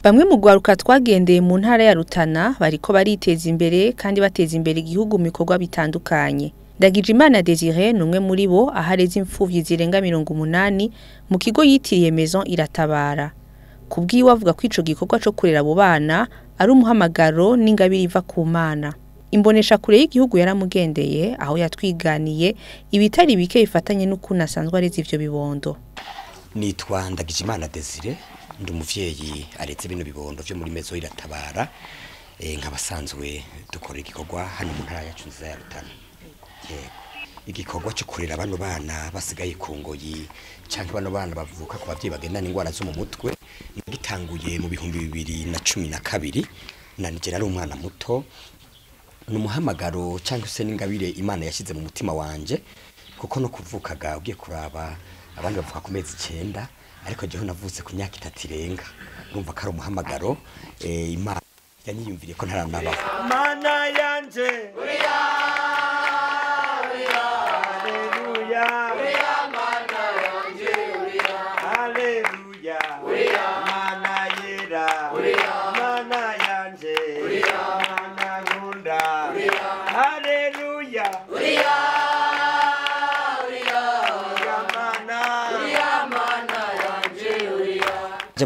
Bamwe mu rwaruka twagendeye mu ntara ya Rutana bariko bariteza imbere kandi bateza imbere igihugu mu bikorwa bitandukanye. Ndagijimana Desire numwe muri bo ahareze imfuvyi zirenga 80 mu kigo yitiriye Maison Iratabara. Kubwiwe avuga ko ico gikorwa cyo kurera abo bana ari umuhamagaro n'ingabire iva ku Mana. Imboneshakure y'igihugu yaramugendeye aho yatwiganiye ibitari bike bifatanye n'ukuntu asanzwe areze ivyo bibondo. Nitwa Ndagijimana Desire, ndi umuvyeyi aretse bino bibondo vyo muri Maison Iratabara, nkabasanzwe dukora igikorwa hano mu ntara yacu nziza ya Rutana. Igikorwa cyo kurera bano bana basigaye ku ngoyi canke bano bana bavuka ku bavyeyi bagendana ingwara zo mu mutwe gitanguye mu 2012 nanije nari umwana muto numuhamagaro canke se n'ingabire Imana yashize mu mutima wanje kuko no kuvukaga ugiye kuraba abandi bavuka ku mezi 9 ariko jewe navutse ku myaka 3 irenga numva ko ari umuhamagaro Imana yanyiyumviriye ko ntaranaba Mana yanje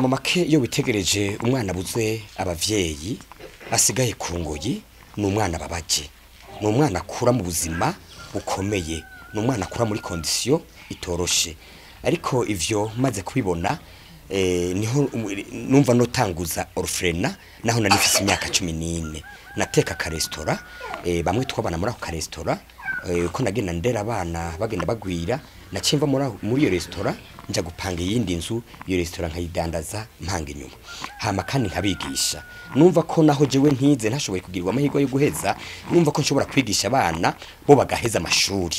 mu make iyo witegereje umwana buze abavyeyi asigaye ku ngoyi n'umwana babaje n'umwana akura mu buzima bukomeye n'umwana akura muri condition itoroshe ariko ivyo maze kubibona niho numva notanguza orphelina naho nanifise imyaka 14 nateka ka restaurant bamwe twabana muri ako ka restaurant uko nagenda ndera abana bagenda bagwira nacimva muri iyo restaurant nja gupanga yindi nzu iyo restaurant nkayidandaza mpanga inyuma hama kandi nkabigisha numva ko naho jewe ntize ntashoboye kugirirwa amahirwe yo guheza numva ko nshobora kwigisha abana bo bagaheza amashuri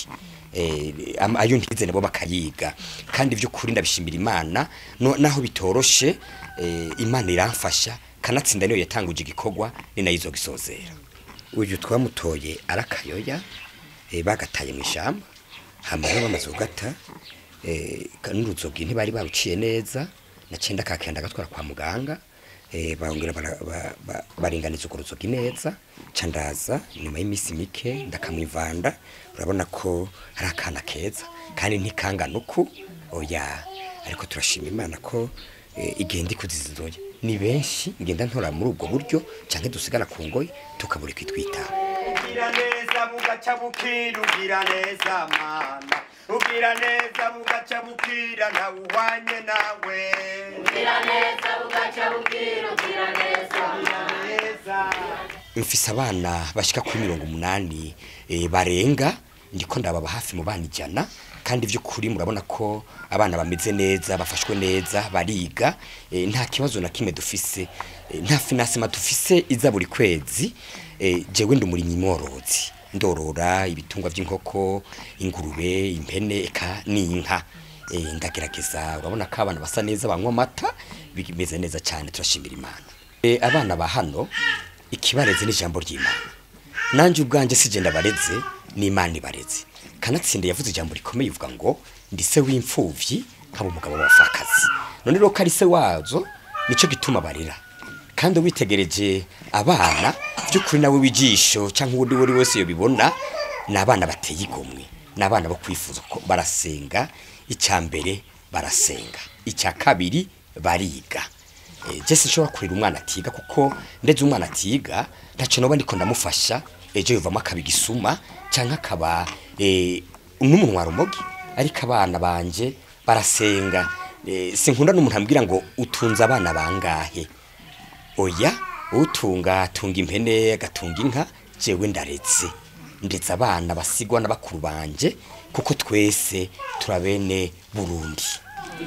ayo ntize nabo bakayiga kandi byo kuri ndabishimira Imana naho bitoroshe Imana iramfasha kanatsinda niyo yatanguje igikorwa ni nayizo gisozera uyu twamutoye arakayoya bagataye mu ishamba hamwe bamaze gata n'uruzogi ntibari baruciye neza na cenda kakenda gatwara kwa muganga bangera baringaniza uruzogi neza candaza nyuma y'imisi mike ndakamwivanda urabona ko ari akana keza kandi ntikangana uku oya ariko turashima Imana ko igenda ikuzizoya ni benshi ngenda ntora muri ubwo buryo canke dusigara ku ngoyi tukabura kwitwita ugira neza bugaca bukira ugira neza Mana ugira neza bugaca bukira na uhwanye nawe ugira neza bugaca bukira ugira neza mfise abana bashika kuri 80 barenga ndiko ndababa hafi mu bana 100 kandi vyo kuri murabona ko abana bameze neza bafashwe neza bariga nta kibazo na kimwe dufise nta finance dufise iza buri kwezi jewe ndumurimyi mworozi ndorora ibitungwa by'inkoko ingurube impene eka n'inka ndagerageza urabona ko abana basa neza banywa amata bimeze neza cyane turashimira Imana abana ba hano ikibareze n'ijambo ry'Imana nanje ubwanje sijenda bareze n'Imana ibareze kanatsinde yavuze ijambo rikomeye uvuga ngo ndise w'imfuvyi nkabo umugabo wafakazi none rero karise wazo nico gituma barira kandi witegereje abana by'ukuri nawe wijisho canke undi wari wese yo bibona nabana bateye igomwe nabana bo kwifuza ko barasenga icyambere barasenga icya kabiri bariga Jesse nshobora kurira umwana atiga kuko ndeze umwana atiga ntaco noba ndiko ndamufasha ejo yovamo akabigisuma canke akaba n'umunwa rumogi ariko abana banje barasenga sinkunda n'umuntu ambwira ngo utunza abana bangahe oya tunga impene gatunga inka jewe ndaretse ndetse abana basigwa n'abakuru banje kuko twese turabene Burundi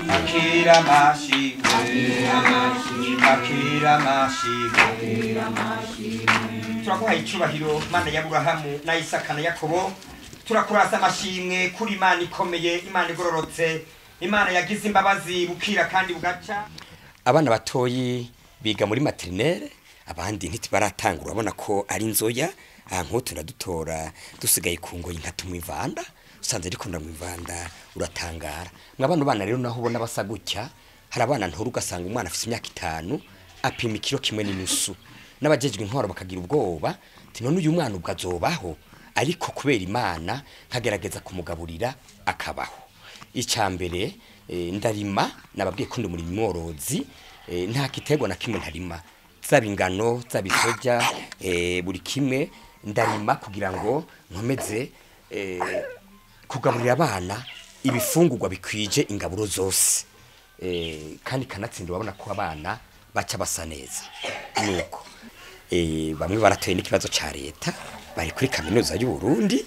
akira mashimwe turakuha icubahiro Mana ya Aburahamu na Isaka na Yakobo turakurasa amashimwe kuri Imana ikomeye Imana igororotse Imana yagize imbabazi bukira kandi bugaca abana batoyi biga muri maternelle abandi ntitibaratangura urabona ko ari nzoya nko turadutora dusigaye ku ngoyi nkatumwivanda usanze ariko ndamwivanda uratangara mwabana bana rero naho ubona basa gutya hari abana ntoruga asanga umwana afite imyaka 5 apima ikiro kimwe n'inusu n'abajejwe intwaro bakagira ubwoba ati none uyu mwana ubwo azobaho ariko kubera Imana nkagerageza kumugaburira akabaho. Icambere ndarima nababwiye ko ndi muri mworozi nta kitegwa na kimwe ntarima zaba ingano zaba isoja buri kimwe ndarima kugira ngo nkomeze kugaburira abana ibifungurwa bikwije ingaburo zose kandi kanatsinda babona ko abana baca basa neza nuko bamwe baratoye n'ikibazo ca leta bari kuri kaminuza y'u Burundi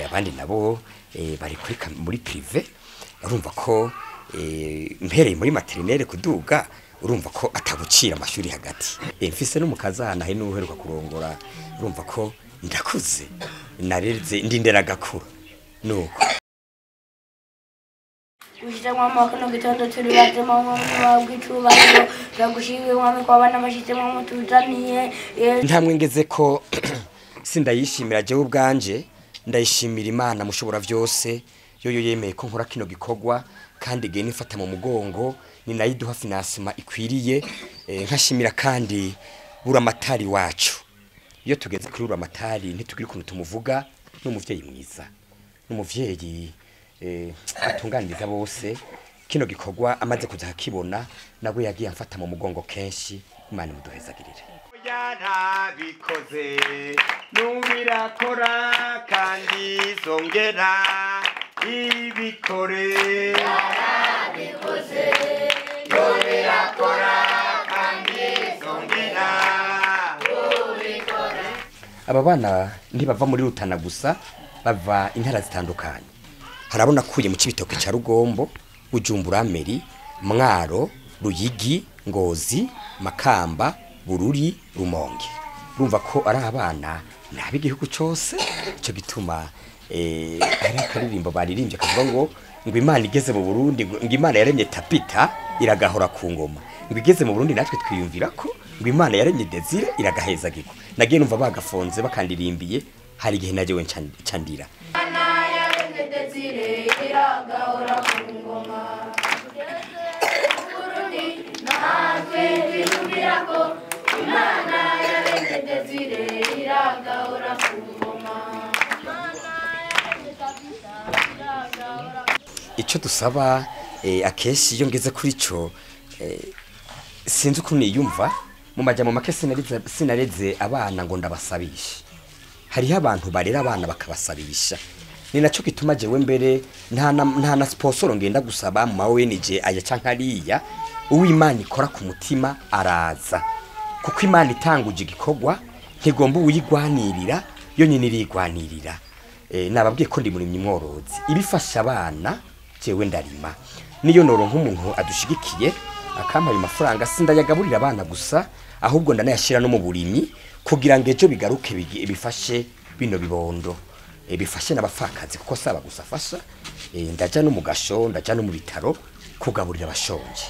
abandi nabo bari kuri muri privé urumva ko mpereye muri maternelle kuduga urumva ko atabucira amashuri hagati mfise no mukazana he n'uheruka kurongora urumva ko ndakuze nareze ndindera gakuru nuko Ujita mama kono gitondo turi baje mama bw'icubahiro zagushimwe mwami kwa bana bashitse mama tuzaniye ntamwe ngeze ko sindayishimira je ubwanje ndayishimira Imana mushobora vyose yoyo yemeye ko nkora kino gikogwa kandi ge nifata mu mugongo ni nayiduha financement ikwiriye nkashimira kandi buramatari wacu iyo tugeze kuri buramatari ntitugira ukuntu tumuvuga n'umuvyeyi mwiza n'umuvyeyi atunganiriza bose kino gikogwa amaze kuza kibona nabwo yagiye amfata mu mugongo kenshi Imana imuduhezagirire yarabikoze nubirakora kandi zongera ibikore yarabikoze nubirakora kandi zongera ubikore. Aba bana ntibava muri Rutana gusa bava intara zitandukanye harabona kuye mu Cibitoke ca Rugombo Bujumbura Meri Mwaro Ruyigi Ngozi Makamba Bururi Rumonge urumva ko ari abana nabi igihugu cyose cyo gituma ari akaririmbo baririmbye kavuga ngo Imana igeze mu Burundi ngo Imana yaremye tapita iragahora ku ngoma ngo igeze mu Burundi natwe twiyumvira ko ngo Imana yaremye Desire iragaheza giko nagiye numva bagafonze bakandirimbiye hari gihe naje wencandira Imana yaremye Desire iragahora ku ngoma Burundi natwe twiyumvira ko Imana yaremye Desire iragahora ku ngoma. Icyo dusaba akeshi iyo ngeze kuri cyo sinzi ukuntu niyumva mu majyamo make sinareze abana ngo ndabasabisha hariho abantu barera abana bakabasabisha ni nacyo gituma jewe mbere nta na sponsor ngenda gusaba mu mawenije aya cankariya uw'Imana ikora ku mutima araza kuko Imana itanguje igikogwa ntigomba uyigwanirira yo nyine irigwanirira nababwiye ko ndi muri mworozi ibifasha abana jewe ndarima niyo noronka umuntu adushigikiye akampaye amafaranga sindayagaburira abana gusa ahubwo ndanayashira no mu burimyi kugira ngo ejo bigaruke bifashe bino bibondo bifashe n'abafakazi kuko saba gusafasha ndaja no mu gasho ndaja no mu bitaro kugaburira abashonje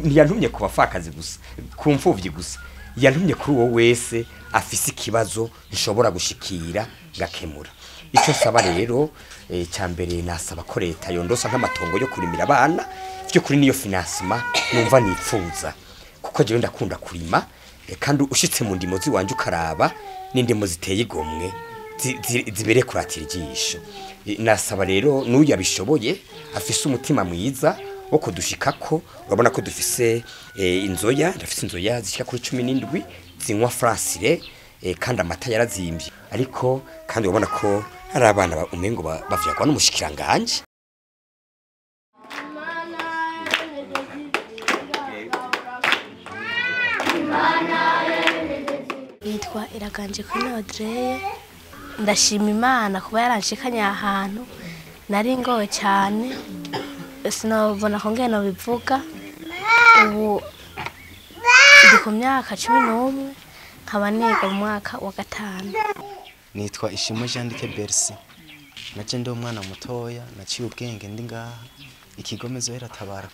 ntiyantumye ku bafakazi gusa ku mfuvyi gusa yantumye kuri uwo wese afise ikibazo nshobora gushikira gakemura icyo saba rero cyambere nasaba ko leta yondosa nk'amatongo yo kurimira abana byo kuri niyo financement numva nipfuza kuko je ndakunda kurima kandi ushitse mu ndimo ziwanje ukaraba n'indimo ziteye igomwe zibere kuratira ijisho nasaba rero n'uyu abishoboye afise umutima mwiza wo kudushikako urabona ko dufise inzoya ndafise inzoya zishika kuri 17 zinywa francire kandi amata yarazimbye ariko kandi urabona ko hari abana umengo bavyagwa n'umushikiranganje Nitwa Iraganje kuri Audrey ndashima Imana kuba yaranshikanye ahantu nari ngowe cyane sinabona ko ngeno bivuga ubu ndi ku myaka 11 nkaba niga mu mwaka wa 5. Nitwa Ishimwe Jandike Bercy naje ndi umwana mutoya naciye ubwenge ndi ngaha ikigomezo iratabara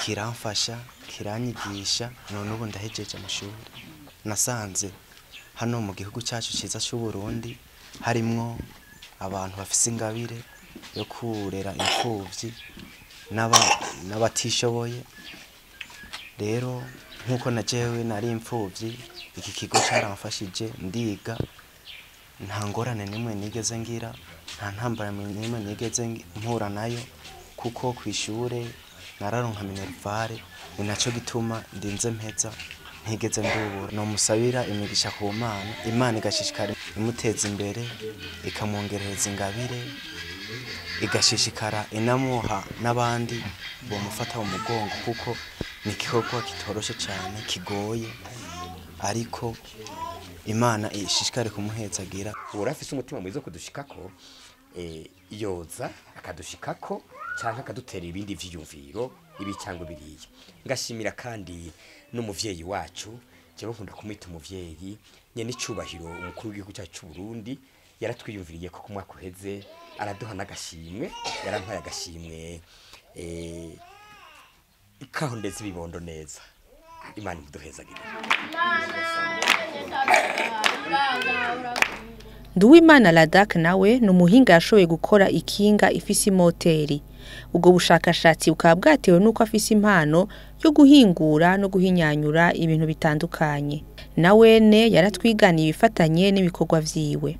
kiramfasha kiranyigisha none ubu ndahejeje amashuri nasanze hano mu gihugu cyacu ciza cy'u Burundi harimwo abantu bafise ingabire yo kurera imfuvyi n'abatishoboye rero nkuko na jewe nari imfuvyi iki kigo caramfashije ndiga nta ngorane nimwe nigeze ngira nta ntambara nimwe nigeze mpura nayo kuko kwishure nararonka minervare ni naco gituma ndinze mpeza ntigeze mbubura no musabira imigisha ku Mana Imana igashishikara imuteza imbere ikamwongereza ingabire igashishikara inamuha n'abandi bomufata mu mugongo kuko ni igikorwa kitoroshe cyane kigoye ariko Imana ishishikare kumuhezagira urafise umutima mwiza kudushikako yoza akadushikako cyangwa akadutera ibindi vyiyumviro ibi cyangwa biriya ngashimira kandi n'umuvyeyi wacu jewe nkunda kumwita umuvyeyi nye n'icubahiro umukuru w'igihugu cyacu cy'u Burundi yaratwiyumviriye ko kumwaka uheze araduha n'agashimwe yarampaye agashimwe ikaho ndetse bibondo neza Imana iduhezagire Nduwimana Ladake nawe numuhinga yashoboye gukora ikinga ifise imoteri ubwo bushakashatsi bukaba bwatewe nuko afise impano yo guhingura no guhinyanyura ibintu bitandukanye nawene yaratwiganiye ibifatanye n'ibikorwa vyiwe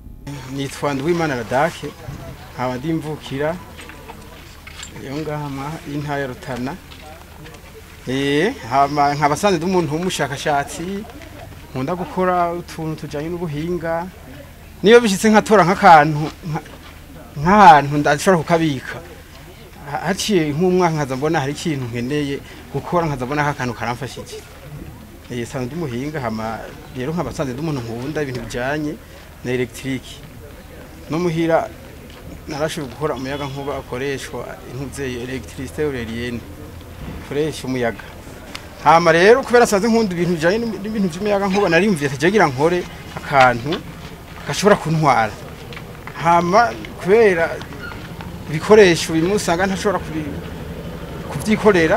nitwa Nduwimana Ladake nkaba ndimvukira yo ngahama intara ya Rutana nkaba sanze n'umuntu w'umushakashatsi nkunda gukora utuntu tujanye n'ubuhinga niyo bishitse nkatora nk'akantu ndashobora kukabika haciye nk'umwaka nkaza mbona hari ikintu nkeneye gukora nkaza mbona akantu karamfashije sanze ndumuhinga hama rero nkaba sanze n'umuntu nkunda ibintu bijanye na electric no muhira narashoboye gukora umuyaga nkuba akoreshwa intuze electricité aérienne koresha umuyaga hama rero kubera sanze nkunda ibintu bijanye n'ibintu by'umuyaga nkuba narimviye tagira nkore akantu gashobora kuntwara hama kubera ibikoresho bimusanga ntashobora kubyikorera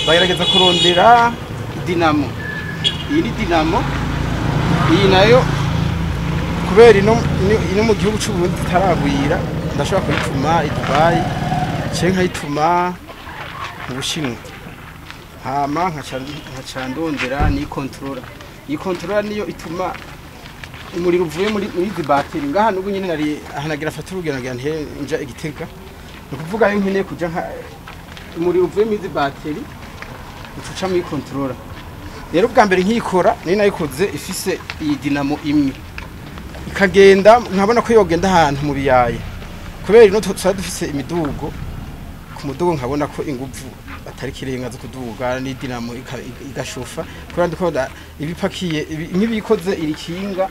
bagerageza kurondera dinamo iyi ni dinamo iyi nayo kubera ino mu gihugu cy'u Burundi taragwira ndashobora kuyituma i Dubai cyangwa nkayituma mu Bushinwa hama nkaca ndondera ni controller iyi controller niyo ituma umuriro uvuye muri izi bateri ngaha n'ubu nyine nari ahanagira afata urugendo nja igitega no kuvuga yo nkeneye kuja umuriro uvuye muri izi bateri ucuca muri controller rero bwa mbere nkikora nari nayikoze ifise iyi dinamo imwe ikagenda nkabona ko yogenda ahantu mu biyaye kubera ino twari dufise imidugo ku mudugo nkabona ko inguvu atari kirenga zo kuduga ni dinamo igashofa kubera ndiko ibipakiye nk'ibikoze irikinga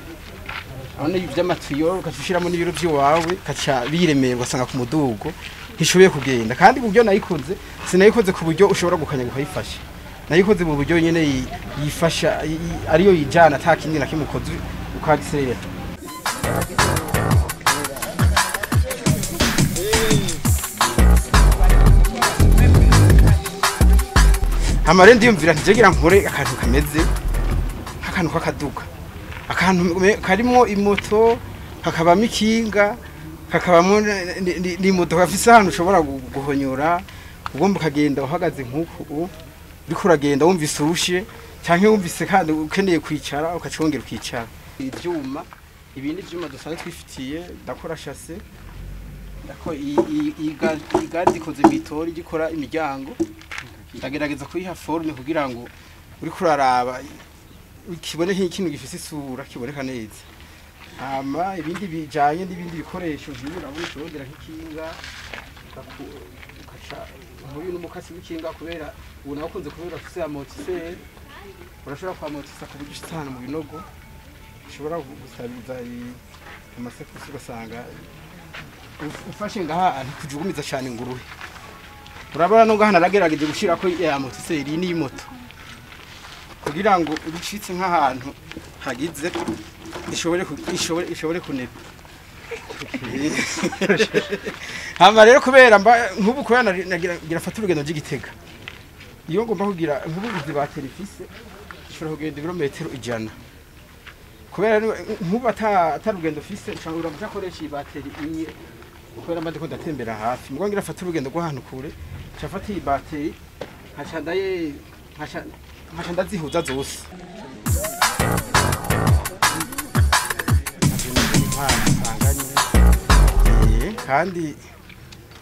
abone ivy'amatiyo ukashishiramo n'ibiro by'iwawe kaca biremeye ugasanga ku mudugo ntishoboye kugenda kandi buryo nayikoze sinayikoze ku buryo ushobora gukanya gukayifasha nayikoze mu buryo nyene yifasha ariyo yijana atakindi na kimukoze ukagiserera amare ndiyumvira ntijegira nkore akantu kameze akantu kakaduga akantu karimo imoto hakabamo ikinga hakabamo n'imoto gafise ahantu ushobora guhonyora ugomba kagenda uhagaze nk'uko uriko uragenda wumvise urushe cyangwa wumvise kandi ukeneye kwicara ukacongera ukicara ibyuma ibindi byuma dusanzwe twifitiye ndakora chassis ndako igadi ikoze mitori gikora imiryango ndagerageza kuyiha forme kugira ngo uri kuraraba kibone nk'ikintu gifise isura kiboneka neza ama ibindi bijanye n'ibindi bikoresho nk'ibura urondera nk'ikinga ukaca muri n'umukasi w'ikinga kubera ubu nawe ukunze kubera afise amortisseur urashobora kwamortissa ku buryo usana mu binogo ushobora gusabiriza amasekusi ugasanga ufashe ngaha kujugumiza cyane nguruhe urabona no ngaha naragerageje gushira ko amortisseur ni moto kugira ngo ubicitse nk'ahantu hagize ishobore kuneba hama rero kubera nk'ubu kubera nagira fata urugendo ry'igitega iyo ngomba kugira nk'ubu izi bateri ifise ishobora kugenda ibirometero 100 kubera nk'ubu atarugendo ufise ushobora gukoresha iyi bateri imwe kubera mbandi ko ndatembera hafi mbwo ngira fata urugendo rw'ahantu kure cafata iyi bateri nkaca nkaca ndazihuza zose kandi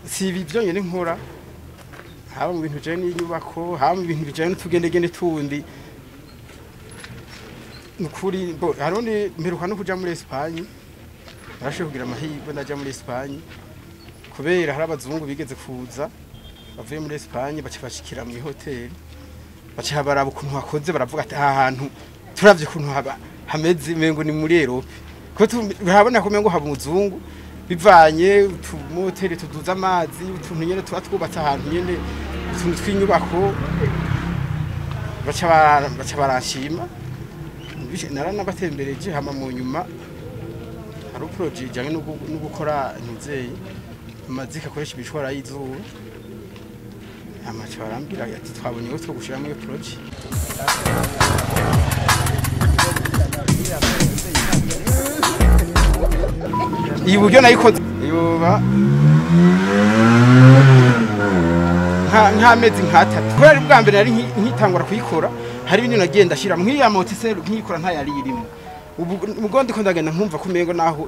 si ibi byonyine nkora haba mu bintu bijyanye n'inyubako haba mu bintu bijyanye n'utugendegende tundi ni ukuri harundi mperuka no kuja muri Espagne narashoboye kugira amahirwe ndaja muri Espagne kubera hari abazungu bigeze kuza bavuye muri Espagne baca bashikira mu hoteli baca baraba ukuntu hakoze baravuga ati aha hantu turavye ukuntu hameze mengo ni muri Europe ko turabona ko mengo haba umuzungu bivanye utumoteri tuduza amazi utuntu nyene twubatse ahantu nyene utuntu twinyubako baca barashima naranabatembereje hama mu nyuma hari project ijanye no gukora ntuzeye amazika akoresha ibishwara y'izuba amaca barambwira ati twabonye ko gushira muri project iyi buryo nayikoze yoba nk'amezi nk'atatu kubera ari bwa mbere nari nkitangura kuyikora hari ibintu nagenda ashira nk'iya motisero nkikora ntayari irimo ubwo ndiko ndagenda nkumva kumengo naho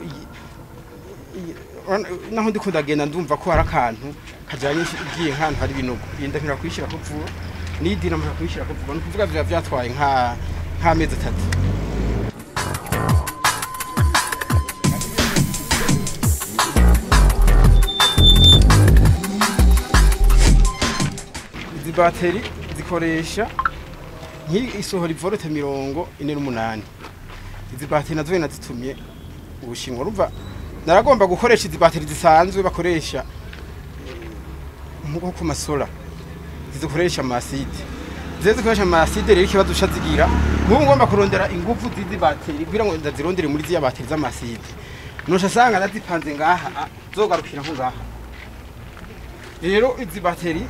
ndiko ndagenda ndumva ko hari akantu kajanye igiye nk'ahantu hari ibinogo yenda nkira kuyishira ko vuba nidina mpaka kuyishira ko vuba nukuvuga vyatwaye nk'amezi atatu izi bateri zikoresha isohora ivolute 48 izi bateri nazo nazitumye ubushinwa urumva naragomba gukoresha izi bateri zisanzwe bakoresha nko ku masola zikoresha amaside zikoresha amaside rero ikibazo ushazigira nk'ubu ngomba kurondera ingufu zizi bateri kugira ngo ndazirondere muri ziya bateri z'amaside nosha sanga nazipanze ngaha zogarukira nko ngaha rero izi bateri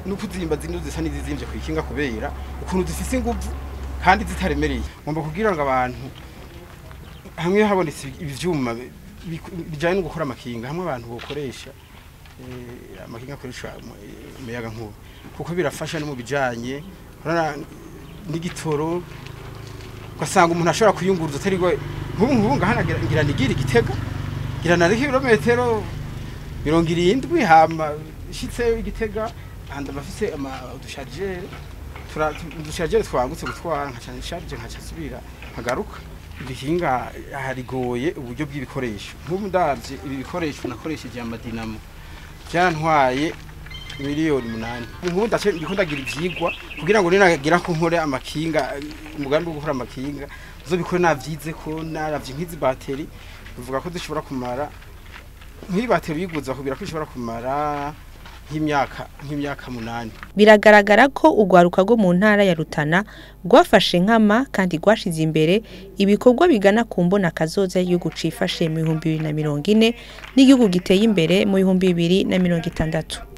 nukuzimba zino zisa nizizimvye kwikinga kubera ukuntu zifise ingufu kandi zitaremereye ngomba kugira ngo abantu hamwe habonetse ivyuma bijanye no gukora amakinga hamwe abantu bokoresha amakinga akoresha umuyaga nkuba kuko birafasha no mu bijanye n'igitoro ugasanga umuntu ashobora kuyunguruza atari go nk'ubu ngahana ngira nigira igitega ngira na kilometero 70 hama shitse igitega anda bafise udushargere twagutse gutwara nka charge nka cyasubira nkagaruka ibihinga harigoye uburyo bw'ibikoresho nk'ubu ndavye ibi bikoresho nakoresheje amadinamo byantwaye miliyoni 8 nk'ubu ndagira ivyigwa kugira ngo ninagira ko nkore amakinga umugambi wo gukora amakinga uzobikore navyize ko naravye nk'izi bateri bivuga ko zishobora kumara nk'ibateri yiguza kubira ko ishobora kumara nk'imyaka 8. Biragaragara ko urwaruka rwo mu ntara ya Rutana rwafashe nkama kandi rwashize imbere ibikorwa bigana ku mbona kazoza y'igihugu cifashe mu 2040 n'igihugu giteye imbere mu 2060.